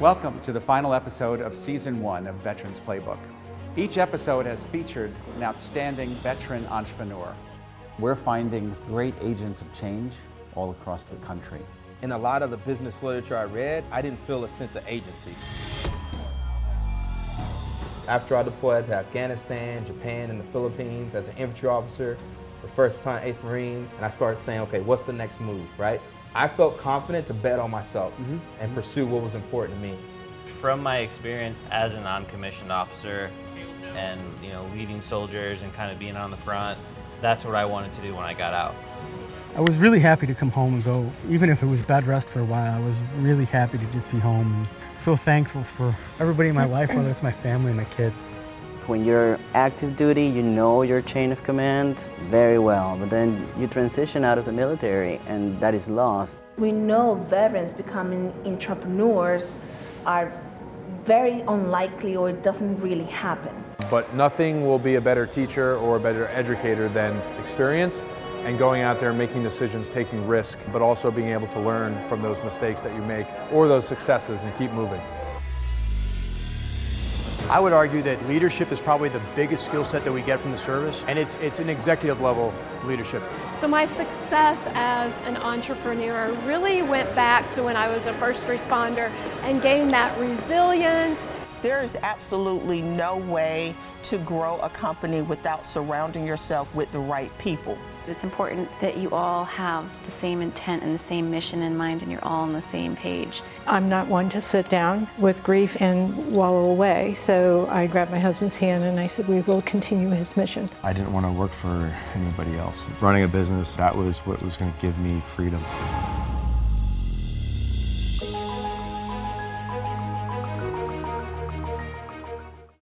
Welcome to the final episode of Season 1 of Veterans Playbook. Each episode has featured an outstanding veteran entrepreneur. We're finding great agents of change all across the country. In a lot of the business literature I read, I didn't feel a sense of agency. After I deployed to Afghanistan, Japan, and the Philippines as an infantry officer, the 1st Battalion, 8th Marines, and I started saying, okay, what's the next move, right? I felt confident to bet on myself and pursue what was important to me. From my experience as a non-commissioned officer and leading soldiers and kind of being on the front, that's what I wanted to do when I got out. I was really happy to come home and go, even if it was bed rest for a while. I was really happy to just be home. So thankful for everybody in my life, whether it's my family and my kids. When you're active duty, you know your chain of command very well, but then you transition out of the military and that is lost. We know veterans becoming entrepreneurs are very unlikely, or it doesn't really happen. But nothing will be a better teacher or a better educator than experience and going out there and making decisions, taking risk, but also being able to learn from those mistakes that you make or those successes and keep moving. I would argue that leadership is probably the biggest skill set that we get from the service, and it's an executive level leadership. So my success as an entrepreneur really went back to when I was a first responder and gained that resilience. There is absolutely no way to grow a company without surrounding yourself with the right people. It's important that you all have the same intent and the same mission in mind and you're all on the same page. I'm not one to sit down with grief and wallow away, so I grabbed my husband's hand and I said, we will continue his mission. I didn't want to work for anybody else. Running a business, that was what was going to give me freedom.